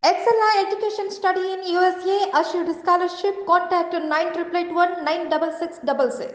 Excella Education Study in USA assured scholarship. Contact 9881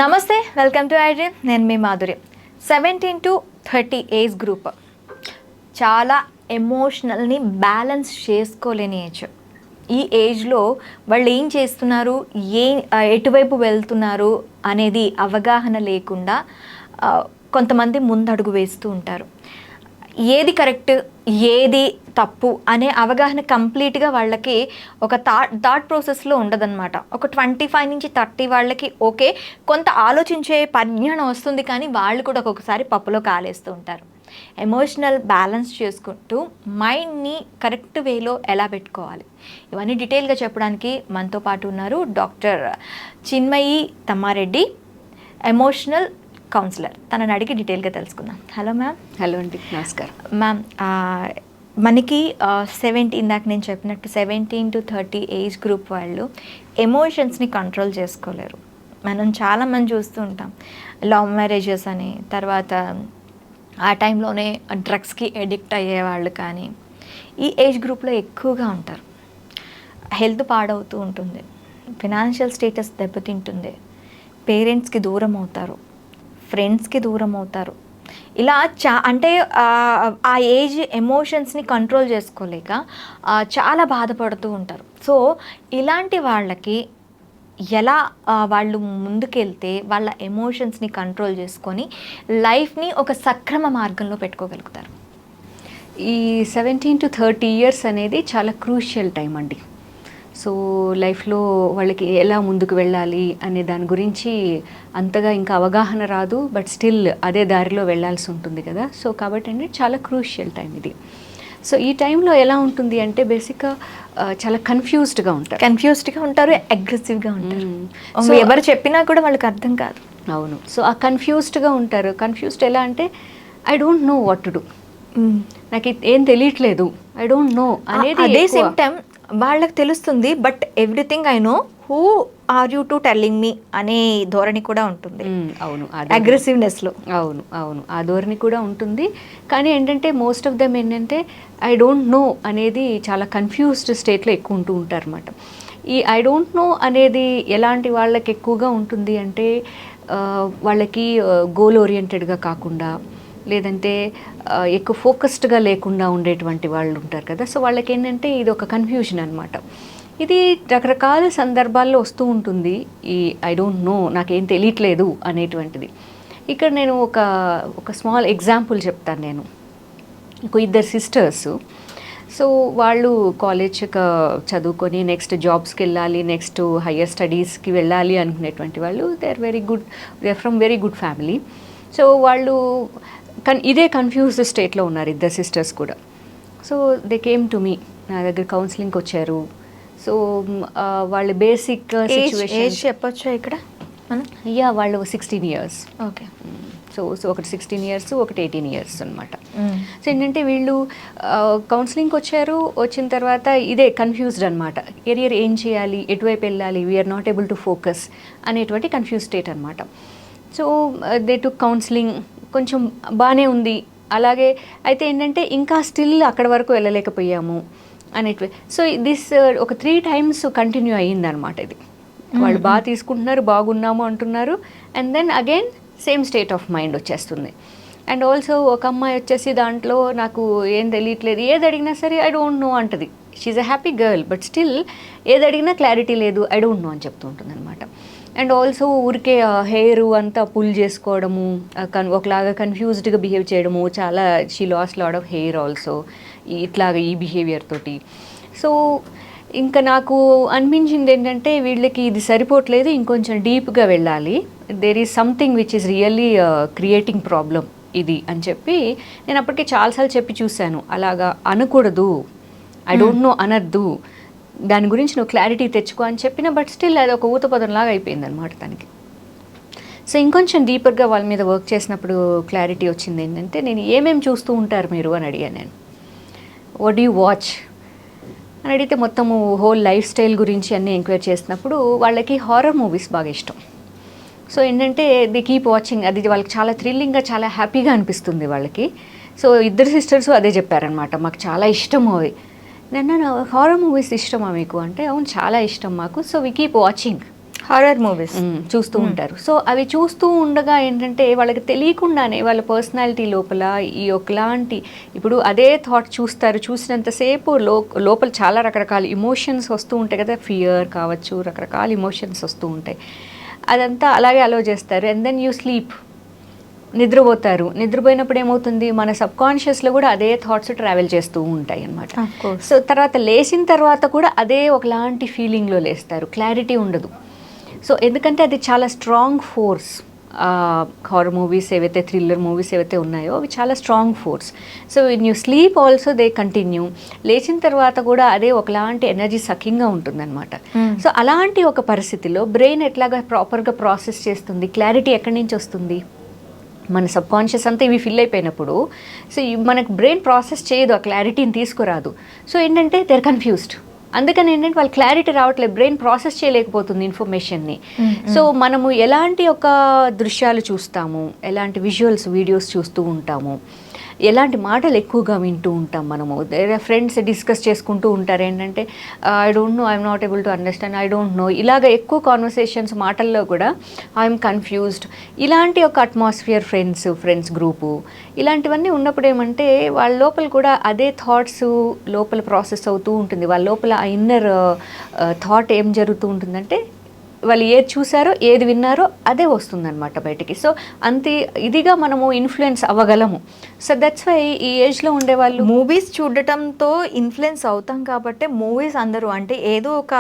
నమస్తే, welcome to iDream. నేను మీ Madhuri. 17 to 30 age group చాలా ఎమోషనల్ని balance చేసుకోలేని age. ఈ ఏజ్లో వాళ్ళు ఏం చేస్తున్నారు, ఎటువైపు వెళ్తున్నారు అనేది అవగాహన లేకుండా కొంతమంది ముందడుగు వేస్తూ ఉంటారు. ఏది కరెక్ట్, ఏది తప్పు అనే అవగాహన కంప్లీట్గా వాళ్ళకి ఒక థాట్ ప్రాసెస్లో ఉండదన్నమాట. ఒక 25 నుంచి 30 వాళ్ళకి ఓకే, కొంత ఆలోచించే పరిజ్ఞానం వస్తుంది, కానీ వాళ్ళు కూడా ఒక్కొక్కసారి పప్పులో కాలేస్తూ ఉంటారు. ఎమోషనల్ బ్యాలెన్స్ చేసుకుంటూ మైండ్ని కరెక్ట్ వేలో ఎలా పెట్టుకోవాలి, ఇవన్నీ డీటెయిల్గా చెప్పడానికి మనతో పాటు ఉన్నారు doctor Chinmayi Tammareddy, emotional counsellor. తనని అడిగి డీటెయిల్గా తెలుసుకుందాం. Hello ma'am. హలో అండి, నమస్కారం మ్యామ్. మనకి 17, ఇందాక నేను చెప్పినట్టు 17 to 30 ఏజ్ గ్రూప్ వాళ్ళు ఎమోషన్స్ని కంట్రోల్ చేసుకోలేరు. మనం చాలామంది చూస్తూ ఉంటాం, లవ్ మ్యారేజెస్ అని, తర్వాత ఆ టైంలోనే డ్రగ్స్కి ఎడిక్ట్ అయ్యేవాళ్ళు కానీ ఈ ఏజ్ గ్రూప్లో ఎక్కువగా ఉంటారు. హెల్త్ పాడవుతూ ఉంటుంది, ఫినాన్షియల్ స్టేటస్ దెబ్బతింటుంది, పేరెంట్స్కి దూరం అవుతారు, ఫ్రెండ్స్కి దూరం అవుతారు. ఇలా అంటే ఆ ఏజ్ ఎమోషన్స్ని కంట్రోల్ చేసుకోలేక చాలా బాధపడుతూ ఉంటారు. సో ఇలాంటి వాళ్ళకి ఎలా వాళ్ళు ముందుకెళ్తే వాళ్ళ ఎమోషన్స్ని కంట్రోల్ చేసుకొని లైఫ్ని ఒక సక్రమ మార్గంలో పెట్టుకోగలుగుతారు? ఈ 17 to 30 ఇయర్స్ అనేది చాలా క్రూషియల్ టైం అండి. సో లైఫ్లో వాళ్ళకి ఎలా ముందుకు వెళ్ళాలి అనే దాని గురించి అంతగా ఇంకా అవగాహన రాదు, బట్ స్టిల్ అదే దారిలో వెళ్ళాల్సి ఉంటుంది కదా. సో కాబట్టి అంటే చాలా క్రూషియల్ టైం ఇది. సో ఈ టైంలో ఎలా ఉంటుంది అంటే బేసిక్గా చాలా కన్ఫ్యూజ్డ్గా ఉంటారు, అగ్రెసివ్గా ఉంటారు. సో ఎవరు చెప్పినా కూడా వాళ్ళకి అర్థం కాదు. అవును. సో ఆ కన్ఫ్యూజ్డ్గా ఉంటారు. కన్ఫ్యూజ్డ్ ఎలా అంటే I don't know what to do, నాకు ఏం తెలియట్లేదు, ఐ డోంట్ నో అనేది. అదే సేమ్ టైం వాళ్ళకి తెలుస్తుంది, but everything I know, who are you to telling me అనే ధోరణి కూడా ఉంటుంది. అవును, అగ్రెసివ్నెస్లో. అవును అవును, ఆ ధోరణి కూడా ఉంటుంది. కానీ ఏంటంటే మోస్ట్ ఆఫ్ దెమ్ ఏంటంటే ఐ డోంట్ నో అనేది చాలా కన్ఫ్యూజ్డ్ స్టేట్లో ఎక్కువ ఉంటూ ఉంటారు అన్నమాట. ఈ ఐ డోంట్ నో అనేది ఎలాంటి వాళ్ళకి ఎక్కువగా ఉంటుంది అంటే వాళ్ళకి గోల్ ఓరియంటెడ్గా కాకుండా, లేదంటే ఎక్కువ ఫోకస్డ్గా లేకుండా ఉండేటువంటి వాళ్ళు ఉంటారు కదా. సో వాళ్ళకి ఏంటంటే ఇది ఒక కన్ఫ్యూజన్ అనమాట. ఇది రకరకాల సందర్భాల్లో వస్తూ ఉంటుంది, ఈ ఐ డోంట్ నో, నాకేం తెలియట్లేదు అనేటువంటిది. ఇక్కడ నేను ఒక స్మాల్ ఎగ్జాంపుల్ చెప్తాను. నేను ఇద్దరు సిస్టర్స్. సో వాళ్ళు కాలేజ్కి చదువుకొని నెక్స్ట్ జాబ్స్కి వెళ్ళాలి, నెక్స్ట్ హయ్యర్ స్టడీస్కి వెళ్ళాలి అనుకునేటువంటి వాళ్ళు. They are from very good family. So వాళ్ళు ఇదే కన్ఫ్యూజ్డ్ స్టేట్లో ఉన్నారు, ఇద్దరు సిస్టర్స్ కూడా. So they came to me, నా దగ్గర కౌన్సిలింగ్కి వచ్చారు. సో వాళ్ళ బేసిక్ సిచ్యువేషన్ చెప్పొచ్చా ఇక్కడ? వాళ్ళు 16 ఇయర్స్. ఓకే. సో ఒకటి 16 ఇయర్స్, ఒకటి 18 ఇయర్స్ అనమాట. సో ఏంటంటే వీళ్ళు కౌన్సిలింగ్కి వచ్చారు. వచ్చిన తర్వాత ఇదే కన్ఫ్యూజ్డ్ అనమాట. కెరియర్ ఏం చేయాలి, ఎటువైపు వెళ్ళాలి, we're not able to focus అనేటువంటి కన్ఫ్యూజ్ స్టేట్ అనమాట. సో దే టు కౌన్సిలింగ్, కొంచెం బాగానే ఉంది అలాగే. అయితే ఏంటంటే ఇంకా స్టిల్ అక్కడ వరకు వెళ్ళలేకపోయాము అనేటివి. సో దిస్ ఒక 3 times కంటిన్యూ అయ్యిందనమాట ఇది. వాళ్ళు బాగా తీసుకుంటున్నారు, బాగున్నాము అంటున్నారు, and then again same state of mind వచ్చేస్తుంది. అండ్ ఆల్సో ఒక అమ్మాయి వచ్చేసి దాంట్లో నాకు ఏం తెలియట్లేదు, ఏది అడిగినా సరే ఐ డోంట్ నో అంటది. She's a happy girl, but still ఏది అడిగినా క్లారిటీ లేదు, ఐ డోంట్ నో అని చెప్తూ ఉంటుంది అనమాట. అండ్ ఆల్సో ఊరికే హెయిర్ అంతా పుల్ చేసుకోవడము, ఒకలాగా కన్ఫ్యూజ్డ్గా బిహేవ్ చేయడము, చాలా she lost lot of hair also ఇట్లాగా ఈ బిహేవియర్ తోటి. సో ఇంకా నాకు అనిపించింది ఏంటంటే వీళ్ళకి ఇది సరిపోవట్లేదు, ఇంకొంచెం డీప్గా వెళ్ళాలి, there is something which is really creating problem ఇది అని చెప్పి నేను అప్పటికే చాలాసార్లు చెప్పి చూశాను. అలాగా అనకూడదు, ఐ డోంట్ నో అనద్దు, దాని గురించి నువ్వు క్లారిటీ తెచ్చుకో అని చెప్పిన, బట్ స్టిల్ అది ఒక ఊతపదంలాగా అయిపోయింది అనమాట తనకి. సో ఇంకొంచెం డీపర్గా వాళ్ళ మీద వర్క్ చేసినప్పుడు క్లారిటీ వచ్చింది ఏంటంటే, నేను ఏమేమి చూస్తూ ఉంటారు మీరు అని అడిగాను నేను. వాట్ డూ యూ వాచ్ అని అడిగితే మొత్తము హోల్ లైఫ్ స్టైల్ గురించి అన్నీ ఎంక్వైరీ చేసినప్పుడు వాళ్ళకి హారర్ మూవీస్ బాగా ఇష్టం. సో ఏంటంటే దే కీప్ వాచింగ్, అది వాళ్ళకి చాలా థ్రిల్లింగ్గా, చాలా హ్యాపీగా అనిపిస్తుంది వాళ్ళకి. సో ఇద్దరు సిస్టర్స్ అదే చెప్పారనమాట, మాకు చాలా ఇష్టం అవి. నేను హారర్ మూవీస్ ఇష్టమా మీకు అంటే, అవును చాలా ఇష్టం మాకు. So we keep watching horror movies చూస్తూ ఉంటారు. సో అవి చూస్తూ ఉండగా ఏంటంటే వాళ్ళకి తెలియకుండానే వాళ్ళ పర్సనాలిటీ లోపల ఈ ఒకలాంటి, ఇప్పుడు అదే థాట్ చూస్తారు, చూసినంతసేపు లోపల చాలా రకరకాల ఇమోషన్స్ వస్తూ ఉంటాయి కదా, ఫియర్ కావచ్చు, రకరకాల ఇమోషన్స్ వస్తూ ఉంటాయి. అదంతా అలాగే అలో చేస్తారు. అండ్ దెన్ యూ స్లీప్, నిద్రపోతారు. నిద్రపోయినప్పుడు ఏమవుతుంది, మన సబ్కాన్షియస్లో కూడా అదే థాట్స్ ట్రావెల్ చేస్తూ ఉంటాయి అన్నమాట. సో తర్వాత లేచిన తర్వాత కూడా అదే ఒకలాంటి ఫీలింగ్లో లేస్తారు, క్లారిటీ ఉండదు. సో ఎందుకంటే అది చాలా స్ట్రాంగ్ ఫోర్స్. హారర్ మూవీస్ ఏవైతే, థ్రిల్లర్ మూవీస్ ఏవైతే ఉన్నాయో అవి చాలా strong force. So in you sleep also they continue. లేచిన తర్వాత కూడా అదే ఒకలాంటి ఎనర్జీ సకింగ్గా ఉంటుందన్నమాట. సో అలాంటి ఒక పరిస్థితిలో బ్రెయిన్ ఎట్లాగా ప్రాపర్గా ప్రాసెస్ చేస్తుంది, క్లారిటీ ఎక్కడి నుంచి వస్తుంది, మన సబ్ కాన్షియస్ అంతా ఇవి ఫిల్ అయిపోయినప్పుడు సో మనకు బ్రెయిన్ ప్రాసెస్ చేయదు, ఆ క్లారిటీని తీసుకురాదు. సో ఏంటంటే దే ఆర్ కన్ఫ్యూజ్డ్. అందుకని ఏంటంటే వాళ్ళు క్లారిటీ రావట్లేదు, బ్రెయిన్ ప్రాసెస్ చేయలేకపోతుంది ఇన్ఫర్మేషన్ని. సో మనము ఎలాంటి ఒక దృశ్యాలు చూస్తాము, ఎలాంటి విజువల్స్ వీడియోస్ చూస్తూ ఉంటాము, ఎలాంటి మాటలు ఎక్కువగా వింటూ ఉంటాం మనము. ఫ్రెండ్స్ డిస్కస్ చేసుకుంటూ ఉంటారు ఏంటంటే I don't no, I'm not able to understand, I don't no, ఇలాగ ఎక్కువ కాన్వర్సేషన్స్ మాటల్లో కూడా ఐఎమ్ కన్ఫ్యూజ్డ్, ఇలాంటి ఒక అట్మాస్ఫియర్, ఫ్రెండ్స్ గ్రూపు, ఇలాంటివన్నీ ఉన్నప్పుడు ఏమంటే వాళ్ళ లోపల కూడా అదే థాట్స్ లోపల ప్రాసెస్ అవుతూ ఉంటుంది. వాళ్ళ లోపల ఆ ఇన్నర్ థాట్ ఏం జరుగుతూ ఉంటుందంటే వాళ్ళు ఏది చూసారో ఏది విన్నారో అదే వస్తుందన్నమాట బయటికి. సో అంత ఇదిగా మనము ఇన్ఫ్లుయెన్స్ అవ్వగలము. సో దట్స్ వై ఈ ఏజ్లో ఉండేవాళ్ళు మూవీస్ చూడటంతో ఇన్ఫ్లుయెన్స్ అవుతాం కాబట్టి మూవీస్ అందరూ అంటే ఏదో ఒక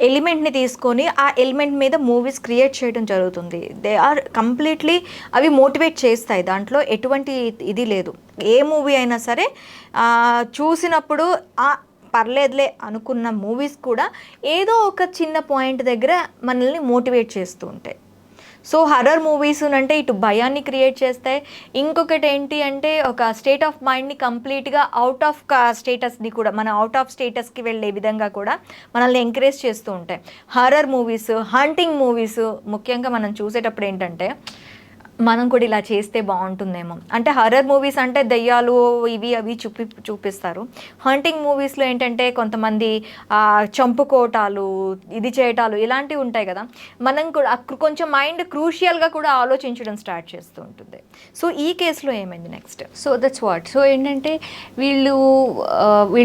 ఎలిమెంట్ని తీసుకొని ఆ ఎలిమెంట్ మీద మూవీస్ క్రియేట్ చేయడం జరుగుతుంది. దే ఆర్ కంప్లీట్లీ అవి మోటివేట్ చేస్తాయి, దాంట్లో ఎటువంటి ఇది లేదు. ఏ మూవీ అయినా సరే చూసినప్పుడు పర్లేదులే అనుకున్న మూవీస్ కూడా ఏదో ఒక చిన్న పాయింట్ దగ్గర మనల్ని మోటివేట్ చేస్తూ ఉంటాయి. సో హర్రర్ మూవీస్ అంటే ఇటు భయాన్ని క్రియేట్ చేస్తాయి, ఇంకొకటి ఏంటి అంటే ఒక స్టేట్ ఆఫ్ మైండ్ని కంప్లీట్గా అవుట్ ఆఫ్ స్టేటస్ని కూడా మన అవుట్ ఆఫ్ స్టేటస్కి వెళ్ళే విధంగా కూడా మనల్ని ఎంకరేజ్ చేస్తూ ఉంటాయి. హర్రర్ మూవీస్, హంటింగ్ మూవీస్ ముఖ్యంగా మనం చూసేటప్పుడు ఏంటంటే మనం కూడా ఇలా చేస్తే బాగుంటుందేమో అంటే, హర్రర్ మూవీస్ అంటే దెయ్యాలు ఇవి అవి చూపిస్తారు. హంటింగ్ మూవీస్లో ఏంటంటే కొంతమంది చంపుకోవటాలు, ఇది చేయటాలు ఇలాంటివి ఉంటాయి కదా. మనం కూడా కొంచెం మైండ్ క్రూషియల్గా కూడా ఆలోచించడం స్టార్ట్ చేస్తూ ఉంటుంది. సో ఈ కేసులో ఏమైంది next? So that's what. So ఏంటంటే వీళ్ళు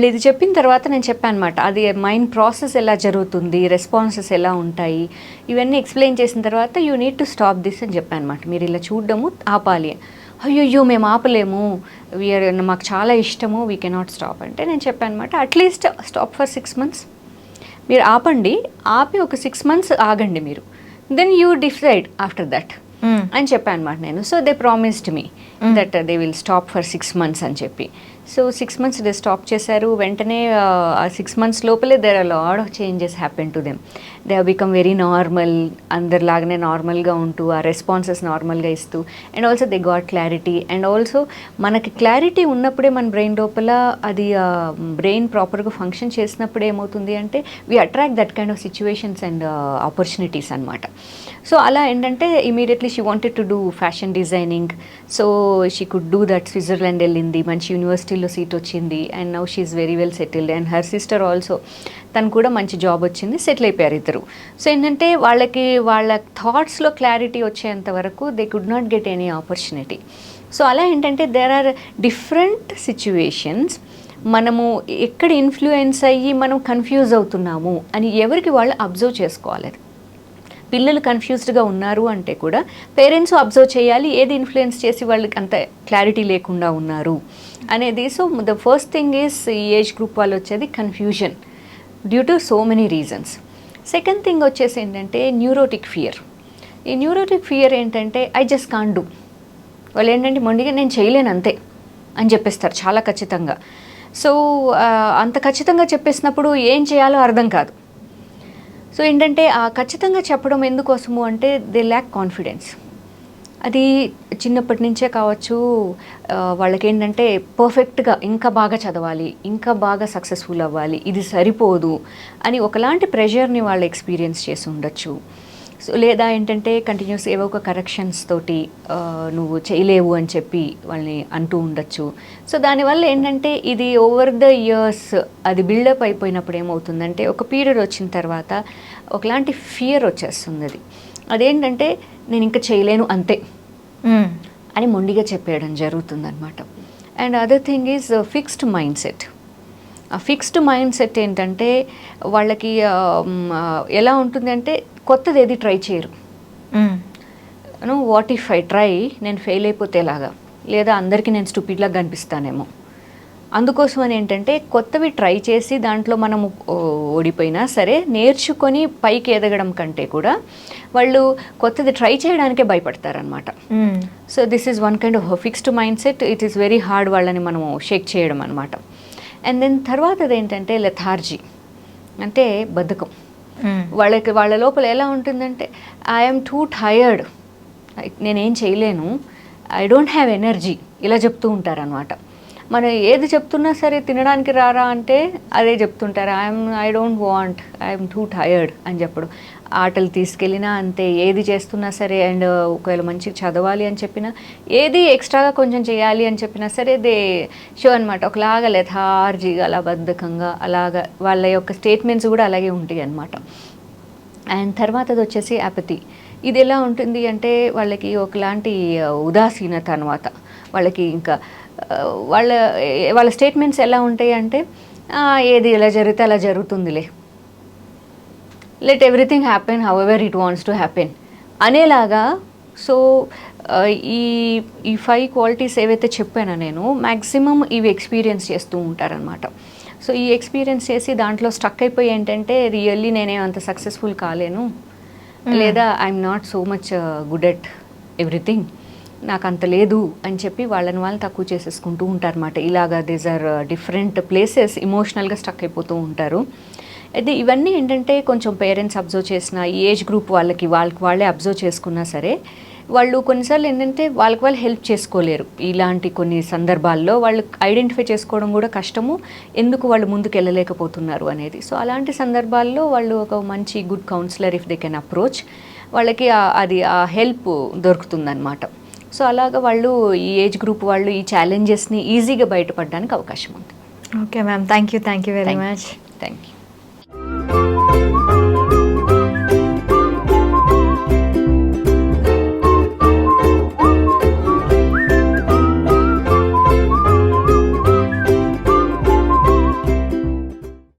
ఇది చెప్పిన తర్వాత నేను చెప్పాను అనమాట, అది మైండ్ ప్రాసెస్ ఎలా జరుగుతుంది, రెస్పాన్సెస్ ఎలా ఉంటాయి, ఇవన్నీ ఎక్స్ప్లెయిన్ చేసిన తర్వాత you need to stop this అని చెప్పాను అనమాట. మీరు ఇలా చూడడము ఆపాలి. అయ్యో మేము ఆపలేము, మాకు చాలా ఇష్టము, వీ కెనాట్ స్టాప్ అంటే నేను చెప్పాను అనమాట, అట్లీస్ట్ స్టాప్ ఫర్ 6 months. మీరు ఆపి ఒక 6 months ఆగండి మీరు, then you decide after that అని చెప్పాను అనమాట నేను. So they promised me that they will stop for 6 months అని చెప్పి. సో 6 months దే స్టాప్ చేశారు. వెంటనే ఆ 6 months లోపలే there are lot of changes happen to them. They have become very normal, అందరిలాగానే నార్మల్గా ఉంటూ ఆ రెస్పాన్సెస్ నార్మల్గా ఇస్తూ, and also they got clarity. And also మనకి క్లారిటీ ఉన్నప్పుడే మన బ్రెయిన్ లోపల అది బ్రెయిన్ ప్రాపర్గా ఫంక్షన్ చేసినప్పుడు ఏమవుతుంది అంటే we attract that kind of situations and opportunities అనమాట. సో అలా ఏంటంటే immediately she wanted to do fashion designing. So she could do that. Switzerland వెళ్ళింది, మంచి యూనివర్సిటీలో సీట్ వచ్చింది, and now she is very well settled. And her sister also, తను కూడా మంచి జాబ్ వచ్చింది, సెటిల్ అయిపోయారు ఇద్దరు. సో ఏంటంటే వాళ్ళ థాట్స్లో క్లారిటీ వచ్చేంత వరకు they could not get any opportunity. So అలా ఏంటంటే దేర్ ఆర్ డిఫరెంట్ సిచ్యువేషన్స్. మనము ఎక్కడ ఇన్ఫ్లుయెన్స్ అయ్యి మనం కన్ఫ్యూజ్ అవుతున్నాము అని ఎవరికి వాళ్ళు అబ్జర్వ్ చేసుకోవాలి. పిల్లలు కన్ఫ్యూజ్డ్గా ఉన్నారు అంటే కూడా పేరెంట్స్ అబ్జర్వ్ చేయాలి, ఏది ఇన్ఫ్లుయెన్స్ చేసి వాళ్ళకి అంత క్లారిటీ లేకుండా ఉన్నారు అనేది. So the first thing is ఈ ఏజ్ గ్రూప్ వాళ్ళు వచ్చేది confusion due to so many reasons. Second thing వచ్చేసి ఏంటంటే న్యూరోటిక్ ఫియర్. ఈ న్యూరోటిక్ ఫియర్ ఏంటంటే ఐ జస్ట్ కాంట్ డూ. వాళ్ళు ఏంటంటే మొండిగా నేను చేయలేను అంతే అని చెప్పేస్తారు చాలా ఖచ్చితంగా. సో అంత ఖచ్చితంగా చెప్పేసినప్పుడు ఏం చేయాలో అర్థం కాదు. సో ఏంటంటే ఆ ఖచ్చితంగా చెప్పడం ఎందుకోసము అంటే దే ల్యాక్ కాన్ఫిడెన్స్. అది చిన్నప్పటి నుంచే కావచ్చు, వాళ్ళకి ఏంటంటే పర్ఫెక్ట్గా ఇంకా బాగా చదవాలి, ఇంకా బాగా సక్సెస్ఫుల్ అవ్వాలి, ఇది సరిపోదు అని ఒకలాంటి ప్రెషర్ని వాళ్ళు ఎక్స్పీరియన్స్ చేసి ఉండొచ్చు. సో లేదా ఏంటంటే కంటిన్యూస్ ఏవో ఒక కరెక్షన్స్ తోటి నువ్వు చేయలేవు అని చెప్పి వాళ్ళని అంటూ ఉండొచ్చు. సో దానివల్ల ఏంటంటే ఇది ఓవర్ ద ఇయర్స్ అది బిల్డప్ అయిపోయినప్పుడు ఏమవుతుందంటే ఒక పీరియడ్ వచ్చిన తర్వాత ఒకలాంటి ఫియర్ వచ్చేస్తుంది. అదేంటంటే నేను ఇంకా చేయలేను అంతే అని మొండిగా చెప్పేయడం జరుగుతుందన్నమాట. And other thing is fixed mind set. ఆ ఫిక్స్డ్ మైండ్ సెట్ ఏంటంటే వాళ్ళకి ఎలా ఉంటుంది అంటే కొత్తది ఏది ట్రై చేయరు. వాట్ ఇఫ్ ఐ ట్రై, నేను ఫెయిల్ అయిపోతే ఎలాగా, లేదా అందరికీ నేను స్టూపిడ్లాగా కనిపిస్తానేమో. అందుకోసం అని ఏంటంటే కొత్తవి ట్రై చేసి దాంట్లో మనము ఓడిపోయినా సరే నేర్చుకొని పైకి ఎదగడం కంటే కూడా వాళ్ళు కొత్తది ట్రై చేయడానికే భయపడతారనమాట. So this is one kind of fixed mindset. It is very hard వాళ్ళని మనము షేక్ చేయడం అనమాట. అండ్ దెన్ తర్వాతది ఏంటంటే లెథార్జీ, అంటే బద్ధకం. వాళ్ళ లోపల ఎలా ఉంటుందంటే ఐఎమ్ టూ టయర్డ్, నేనేం చేయలేను, ఐ డోంట్ హ్యావ్ ఎనర్జీ, ఇలా చెప్తూ ఉంటారనమాట. మనం ఏది చెప్తున్నా సరే తినడానికి రారా అంటే అదే చెప్తుంటారు, I don't want, I'm two tired అని చెప్పడం. ఆటలు తీసుకెళ్ళినా అంతే, ఏది చేస్తున్నా సరే. అండ్ ఒకవేళ మంచిగా చదవాలి అని చెప్పినా, ఏది ఎక్స్ట్రాగా కొంచెం చేయాలి అని చెప్పినా సరే దే షో అనమాట. ఒకలాగా లెథార్జీగా అలా బద్ధకంగా అలాగా వాళ్ళ యొక్క స్టేట్మెంట్స్ కూడా అలాగే ఉంటాయి అనమాట. అండ్ తర్వాతది వచ్చేసి యాపతి. ఇది ఎలా ఉంటుంది అంటే వాళ్ళకి ఒకలాంటి ఉదాసీనత అనమాట. వాళ్ళకి ఇంకా వాళ్ళ స్టేట్మెంట్స్ ఎలా ఉంటాయి అంటే ఏది ఎలా జరిగితే అలా జరుగుతుందిలే, let everything happen however it wants to happen అనేలాగా. సో ఈ 5 క్వాలిటీస్ ఏవైతే చెప్పానో నేను మ్యాక్సిమం ఇవి ఎక్స్పీరియన్స్ చేస్తూ ఉంటారనమాట. సో ఈ ఎక్స్పీరియన్స్ చేసి దాంట్లో స్టక్ అయిపోయి ఏంటంటే రియల్లీ నేనేం అంత సక్సెస్ఫుల్ కాలేను, లేదా I'm not so much good at everything, నాకు అంత లేదు అని చెప్పి వాళ్ళని తక్కువ చేసేసుకుంటూ ఉంటారన్నమాట. ఇలాగా దీస్ ఆర్ డిఫరెంట్ ప్లేసెస్ ఇమోషనల్గా స్టక్ అయిపోతూ ఉంటారు. అయితే ఇవన్నీ ఏంటంటే కొంచెం పేరెంట్స్ అబ్జర్వ్ చేసిన, ఈ ఏజ్ గ్రూప్ వాళ్ళే అబ్జర్వ్ చేసుకున్నా సరే వాళ్ళు కొన్నిసార్లు ఏంటంటే వాళ్ళు హెల్ప్ చేసుకోలేరు. ఇలాంటి కొన్ని సందర్భాల్లో వాళ్ళు ఐడెంటిఫై చేసుకోవడం కూడా కష్టము, ఎందుకు వాళ్ళు ముందుకు వెళ్ళలేకపోతున్నారు అనేది. సో అలాంటి సందర్భాల్లో వాళ్ళు ఒక మంచి good counsellor if they can approach, వాళ్ళకి అది ఆ హెల్ప్ దొరుకుతుందన్నమాట. సో అలాగా వాళ్ళు ఈ ఏజ్ గ్రూప్ వాళ్ళు ఈ ఛాలెంజెస్ని ఈజీగా బయటపడడానికి అవకాశం ఉంది. Okay ma'am, thank you very much. Thank you.